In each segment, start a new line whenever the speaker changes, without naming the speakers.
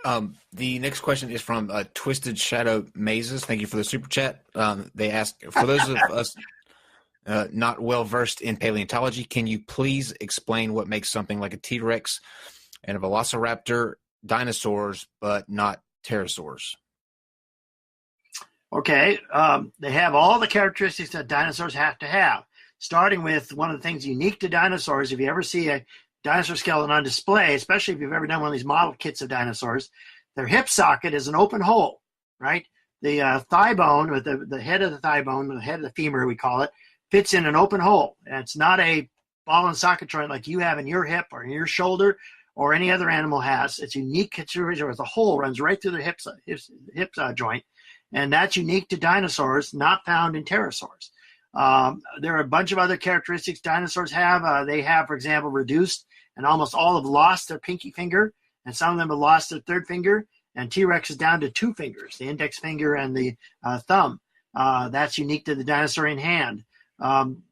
The next question is from Twisted Shadow Mazes. Thank you for the super chat. They ask, for those of us not well versed in paleontology, can you please explain what makes something like a T-Rex and a Velociraptor dinosaurs, but not pterosaurs?
Okay, they have all the characteristics that dinosaurs have to have, starting with one of the things unique to dinosaurs. If you ever see a dinosaur skeleton on display, especially if you've ever done one of these model kits of dinosaurs, their hip socket is an open hole, right? The thigh bone, with the head of the thigh bone, the head of the femur, we call it, fits in an open hole. And it's not a ball and socket joint like you have in your hip or in your shoulder or any other animal has. It's unique situation where the hole runs right through the hip joint. And that's unique to dinosaurs, not found in pterosaurs. There are a bunch of other characteristics dinosaurs have. They have, for example, reduced, and almost all have lost their pinky finger, and some of them have lost their third finger, and T-Rex is down to 2 fingers, the index finger and the thumb. That's unique to the dinosaurian hand.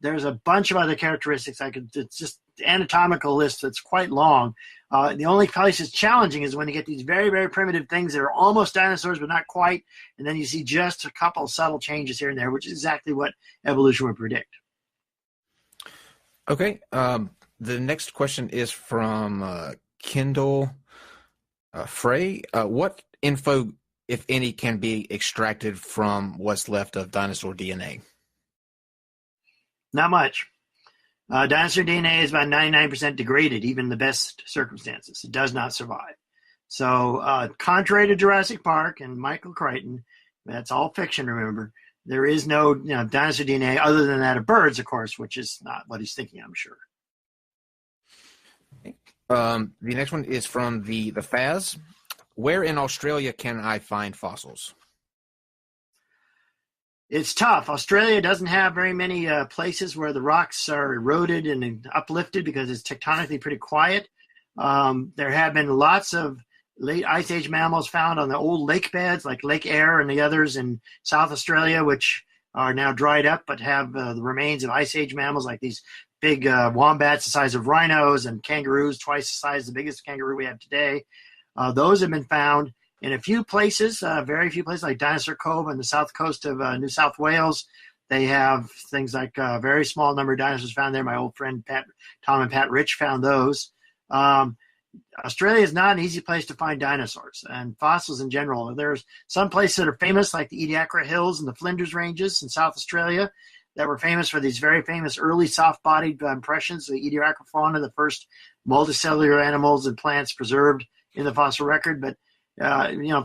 There's a bunch of other characteristics. It's just anatomical list that's quite long. The only place it's challenging is when you get these very, very primitive things that are almost dinosaurs but not quite, and then you see just a couple of subtle changes here and there, which is exactly what evolution would predict.
Okay. The next question is from Kendall Frey. What info, if any, can be extracted from what's left of dinosaur DNA?
Not much. Dinosaur DNA is about 99% degraded, even in the best circumstances. It does not survive. So contrary to Jurassic Park and Michael Crichton, that's all fiction, remember, there is no dinosaur DNA other than that of birds, of course, which is not what he's thinking, I'm sure.
The next one is from the Faz. Where in Australia can I find fossils?
It's tough. Australia doesn't have very many places where the rocks are eroded and uplifted because it's tectonically pretty quiet. There have been lots of late Ice Age mammals found on the old lake beds like Lake Eyre and the others in South Australia, which are now dried up but have the remains of Ice Age mammals like these big wombats the size of rhinos and kangaroos twice the size of the biggest kangaroo we have today. Those have been found in a few places, very few places like Dinosaur Cove on the south coast of New South Wales. They have things like a very small number of dinosaurs found there. My old friend Tom and Pat Rich found those. Australia is not an easy place to find dinosaurs and fossils in general. There's some places that are famous, like the Ediacara Hills and the Flinders Ranges in South Australia, that were famous for these very famous early soft-bodied impressions, the Ediacara fauna, the first multicellular animals and plants preserved in the fossil record. But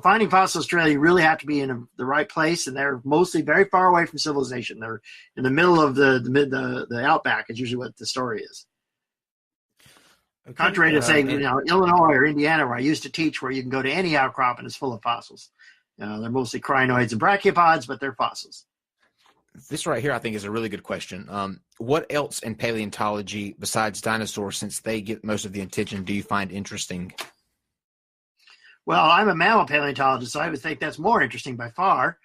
finding fossils in Australia, you really have to be in the right place, and they're mostly very far away from civilization. They're in the middle of the outback. Is usually what the story is. Okay. Contrary to say, Illinois or Indiana, where I used to teach, where you can go to any outcrop and it's full of fossils. They're mostly crinoids and brachiopods, but they're fossils.
This right here, I think, is a really good question. What else in paleontology besides dinosaurs, since they get most of the attention, do you find interesting?
Well, I'm a mammal paleontologist, so I would think that's more interesting by far.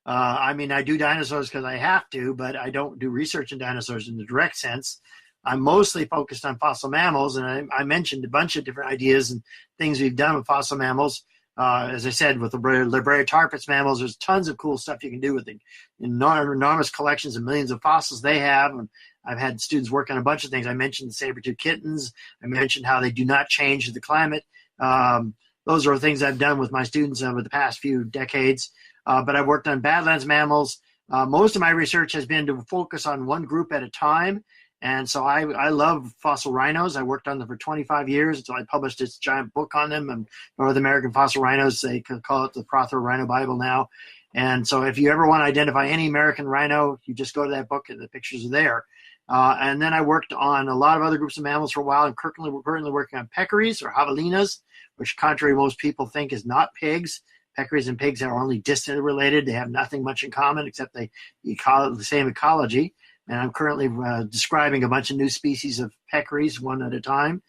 I do dinosaurs because I have to, but I don't do research in dinosaurs in the direct sense. I'm mostly focused on fossil mammals, and I mentioned a bunch of different ideas and things we've done with fossil mammals. As I said, with the Labrariotarpus mammals, there's tons of cool stuff you can do with the enormous collections of millions of fossils they have. And I've had students work on a bunch of things. I mentioned the saber-tooth kittens. I mentioned how they do not change the climate. Those are things I've done with my students over the past few decades. But I've worked on Badlands mammals. Most of my research has been to focus on one group at a time. And so I love fossil rhinos. I worked on them for 25 years until I published this giant book on them. And North American fossil rhinos, they call it the Prothero Rhino Bible now. And so if you ever want to identify any American rhino, you just go to that book and the pictures are there. And then I worked on a lot of other groups of mammals for a while. I'm currently working on peccaries or javelinas, which contrary to most people think is not pigs. Peccaries and pigs are only distantly related. They have nothing much in common except they call it the same ecology. And I'm currently describing a bunch of new species of peccaries one at a time.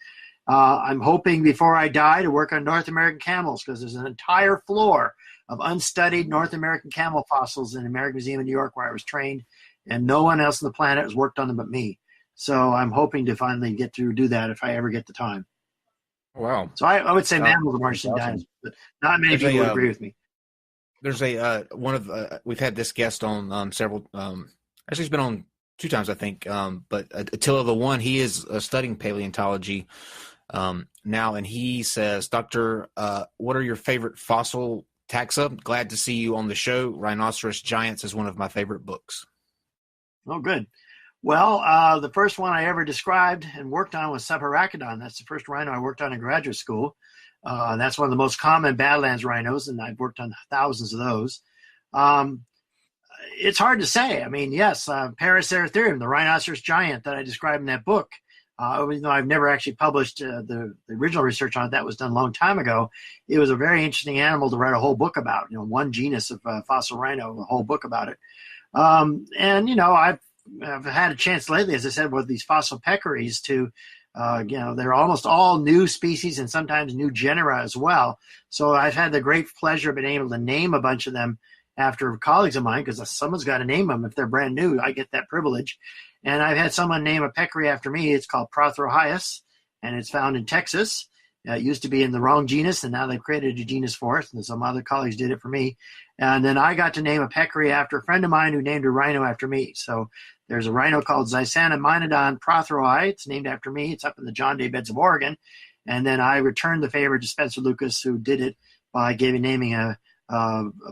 I'm hoping before I die to work on North American camels because there's an entire floor of unstudied North American camel fossils in the American Museum in New York where I was trained, and no one else on the planet has worked on them but me. So I'm hoping to finally get to do that if I ever get the time.
Wow.
So I would say mammals are more interesting than dinosaurs. but not many people would agree with me.
There's we've had this guest on several. Actually, he's been on 2 times, I think. But Attila the One, he is studying paleontology now, and he says, Doctor, what are your favorite fossil taxa? Glad to see you on the show. Rhinoceros Giants is one of my favorite books.
Oh, good. Well, the first one I ever described and worked on was Subharachodon. That's the first rhino I worked on in graduate school. That's one of the most common Badlands rhinos, and I've worked on thousands of those. It's hard to say. I mean, yes, Paraceratherium, the rhinoceros giant that I described in that book, even though I've never actually published the original research on it, that was done a long time ago. It was a very interesting animal to write a whole book about, one genus of fossil rhino, a whole book about it. And, I've had a chance lately, as I said, with these fossil peccaries to, they're almost all new species and sometimes new genera as well. So I've had the great pleasure of being able to name a bunch of them after colleagues of mine, because someone's got to name them. If they're brand new, I get that privilege. And I've had someone name a peccary after me. It's called Prothero, and it's found in Texas. It used to be in the wrong genus, and now they've created a genus for it, and some other colleagues did it for me. And then I got to name a peccary after a friend of mine who named a rhino after me. So there's a rhino called Zysanomynodon prothero. It's named after me. It's up in the John Day Beds of Oregon. And then I returned the favor to Spencer Lucas, who did it by naming a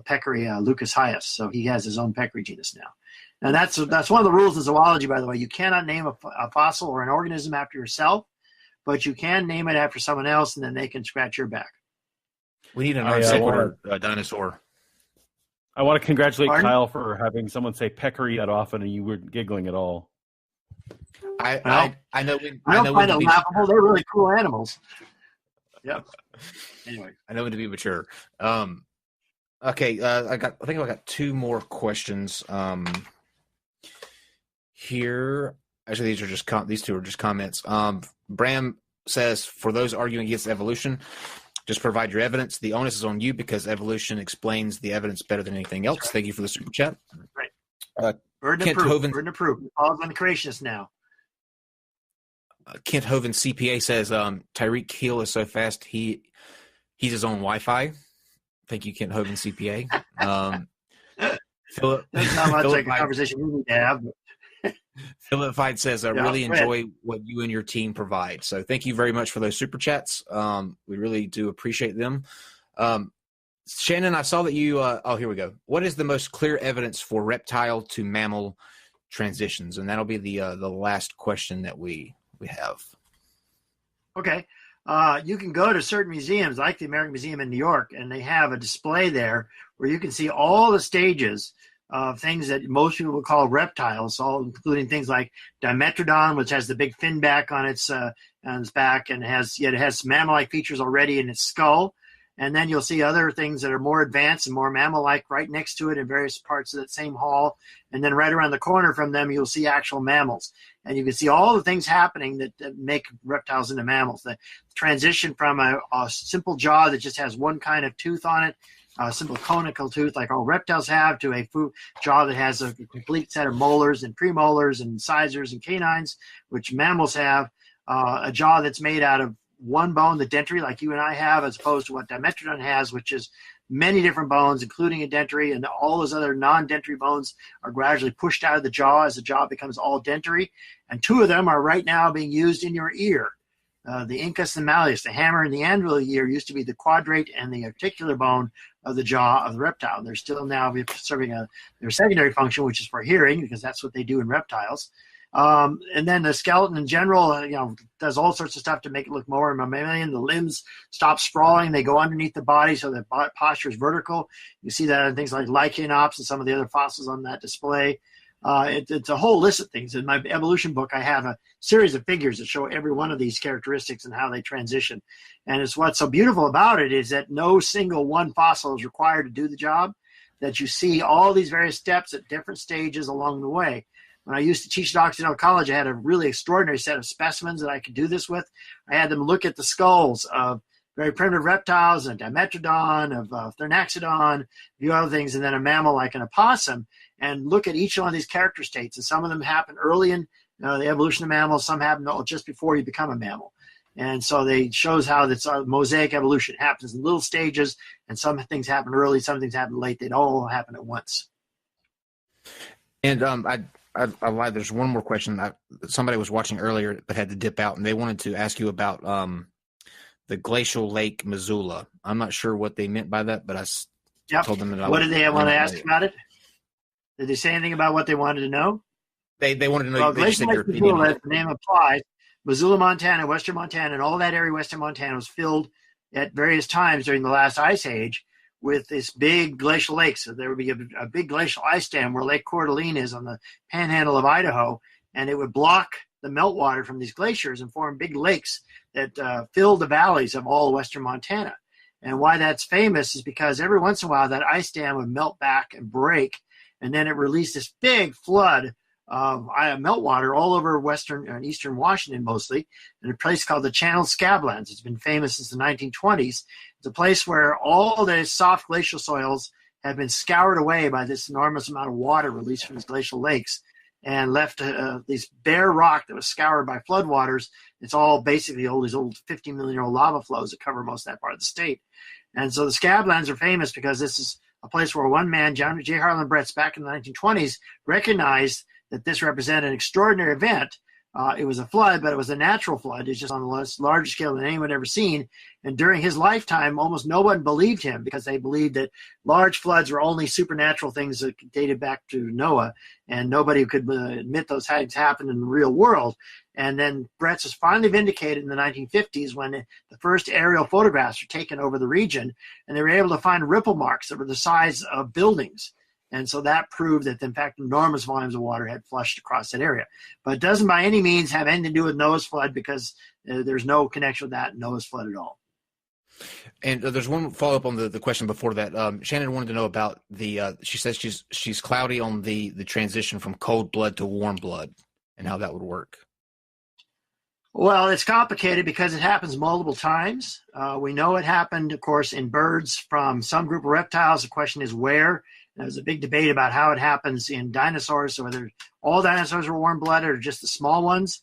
peccary Lucas Hyas. So he has his own peccary genus now. And that's one of the rules of zoology, by the way. You cannot name a fossil or an organism after yourself, but you can name it after someone else, and then they can scratch your back.
We need a NonSequitur dinosaur.
I want to congratulate Kyle for having someone say peccary that often, and you weren't giggling at all.
I know.
I don't find it laughable. They're really cool animals. Yep.
Anyway, I know when to be mature. Okay, I think I got 2 more questions here. Actually, these 2 are just comments. Bram says, for those arguing against evolution, just provide your evidence. The onus is on you because evolution explains the evidence better than anything else. Right. Thank you for the super chat.
Right. Burden of proof. It falls on the creationists now.
Kent Hoven CPA says, Tyreek Hill is so fast, he's his own Wi-Fi. Thank you, Kent Hoven CPA. Philip,
that's not much like a conversation we need to have.
Philip Fight says, I really enjoy what you and your team provide. So thank you very much for those super chats. We really do appreciate them. Shannon, I saw that you here we go. What is the most clear evidence for reptile to mammal transitions? And that'll be the last question that we have.
Okay. You can go to certain museums like the American Museum in New York, and they have a display there where you can see all the stages of things that most people would call reptiles, all including things like Dimetrodon, which has the big fin back on its back, and it has mammal-like features already in its skull. And then you'll see other things that are more advanced and more mammal-like right next to it in various parts of that same hall. And then right around the corner from them, you'll see actual mammals. And you can see all the things happening that make reptiles into mammals. The transition from a simple jaw that just has one kind of tooth on it, a simple conical tooth like all reptiles have, to a jaw that has a complete set of molars and premolars and incisors and canines, which mammals have, a jaw that's made out of one bone, the dentary, like you and I have, as opposed to what Dimetrodon has, which is many different bones, including a dentary, and all those other non-dentary bones are gradually pushed out of the jaw as the jaw becomes all dentary. And 2 of them are right now being used in your ear. The incus and malleus, the hammer and the anvil of the ear, used to be the quadrate and the articular bone of the jaw of the reptile. They're still now serving their secondary function, which is for hearing, because that's what they do in reptiles. And then the skeleton in general, does all sorts of stuff to make it look more mammalian. The limbs stop sprawling. They go underneath the body so the posture is vertical. You see that in things like Lycaenops and some of the other fossils on that display. It's a whole list of things. In my evolution book, I have a series of figures that show every one of these characteristics and how they transition. And it's what's so beautiful about it is that no single one fossil is required to do the job, that you see all these various steps at different stages along the way. When I used to teach at Occidental College, I had a really extraordinary set of specimens that I could do this with. I had them look at the skulls of very primitive reptiles, and Dimetrodon, of Thernaxodon, a few other things, and then a mammal like an opossum, and look at each one of these character states. And some of them happen early in the evolution of mammals. Some happen just before you become a mammal. And so they shows how this mosaic evolution happens in little stages, and some things happen early, some things happen late. They don't all happen at once.
And I lied. There's one more question. Somebody was watching earlier but had to dip out, and they wanted to ask you about the glacial lake Missoula. I'm not sure what they meant by that, but I told them that.
What did they want to ask about it? Did they say anything about what they wanted to know?
They wanted to know.
Well,
they just
glacial
said
lake
your opinion.
Missoula, as the name applies, Missoula, Montana, western Montana, and all that area western Montana was filled at various times during the last ice age with this big glacial lake. So there would be a big glacial ice dam where Lake Coeur d'Alene is on the panhandle of Idaho, and it would block the meltwater from these glaciers and form big lakes that fill the valleys of all western Montana. And why that's famous is because every once in a while that ice dam would melt back and break, and then it released this big flood of meltwater all over western and eastern Washington mostly, in a place called the Channel Scablands. It's been famous since the 1920s. It's a place where all the soft glacial soils have been scoured away by this enormous amount of water released from these glacial lakes and left this bare rock that was scoured by floodwaters. It's all basically these old 50 million year old lava flows that cover most of that part of the state. And so the Scablands are famous because this is a place where one man, J. Harlan Bretz, back in the 1920s, recognized that this represented an extraordinary event. It was a flood, but it was a natural flood. It's just on the larger scale than anyone had ever seen. And during his lifetime, almost no one believed him because they believed that large floods were only supernatural things that dated back to Noah, and nobody could admit those had happened in the real world. And then Bretz was finally vindicated in the 1950s when the first aerial photographs were taken over the region, and they were able to find ripple marks that were the size of buildings. And so that proved that, in fact, enormous volumes of water had flushed across that area. But it doesn't by any means have anything to do with Noah's flood, because there's no connection with that Noah's flood at all.
And there's one follow-up on the question before that. Shannon wanted to know about she says she's cloudy on the transition from cold blood to warm blood and how that would work.
Well, it's complicated because it happens multiple times. We know it happened, of course, in birds from some group of reptiles. The question is where. There's a big debate about how it happens in dinosaurs, so whether all dinosaurs were warm-blooded or just the small ones.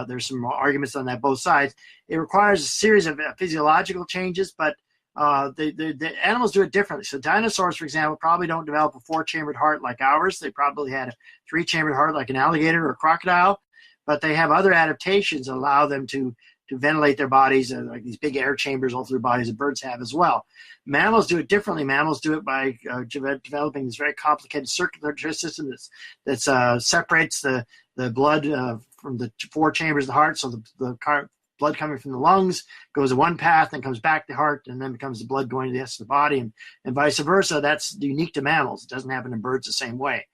There's some arguments on that both sides. It requires a series of physiological changes, but the animals do it differently. So dinosaurs, for example, probably don't develop a four-chambered heart like ours. They probably had a three-chambered heart like an alligator or a crocodile, but they have other adaptations that allow them to ventilate their bodies, like these big air chambers all through their bodies that birds have as well. Mammals do it differently. Mammals do it by developing this very complicated circulatory system that separates the blood from the four chambers of the heart. So the blood coming from the lungs goes to one path and comes back to the heart, and then becomes the blood going to the rest of the body, and vice versa. That's unique to mammals. It doesn't happen in birds the same way.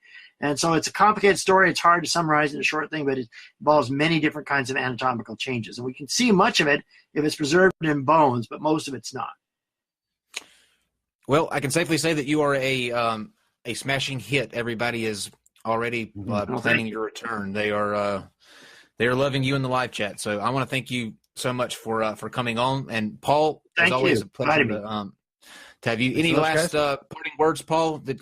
And so it's a complicated story. It's hard to summarize in a short thing, but it involves many different kinds of anatomical changes. And we can see much of it if it's preserved in bones, but most of it's not.
Well, I can safely say that you are a smashing hit. Everybody is already planning your return. They are loving you in the live chat. So I want to thank you so much for coming on. And Paul, as always, a pleasure to have you. Any last parting words, Paul, that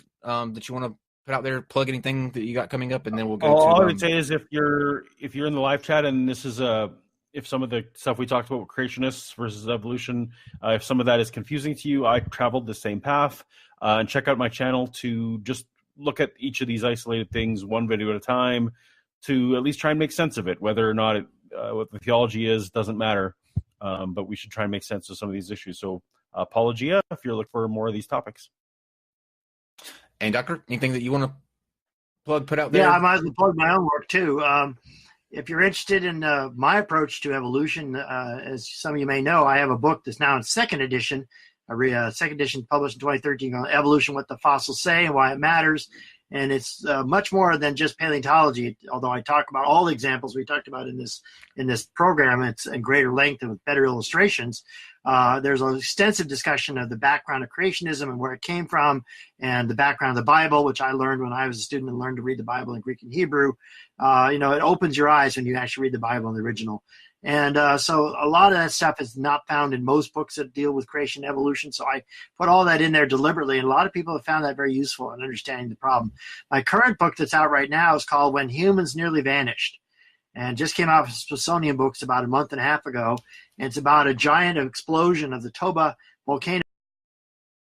you want to put out there? Plug anything that you got coming up, and then we'll go.
All I would say is if you're in the live chat, and this is if some of the stuff we talked about with creationists versus evolution, if some of that is confusing to you, I traveled the same path. And check out my channel to just look at each of these isolated things one video at a time, to at least try and make sense of it. Whether or not what the theology is doesn't matter, but we should try and make sense of some of these issues. So apologia if you're looking for more of these topics.
And Doctor, anything that you want to put out there?
Yeah, I might as well plug my own work too. If you're interested in my approach to evolution, as some of you may know, I have a book that's now in second edition. Second edition published in 2013 on Evolution, What the Fossils Say and Why It Matters. And it's much more than just paleontology, although I talk about all the examples we talked about in this program. It's in greater length and with better illustrations. There's an extensive discussion of the background of creationism and where it came from, and the background of the Bible, which I learned when I was a student and learned to read the Bible in Greek and Hebrew. It opens your eyes when you actually read the Bible in the original. And so a lot of that stuff is not found in most books that deal with creation and evolution. So I put all that in there deliberately, and a lot of people have found that very useful in understanding the problem. My current book that's out right now is called When Humans Nearly Vanished. and just came out of Smithsonian Books about a month and a half ago. And it's about a giant explosion of the Toba volcano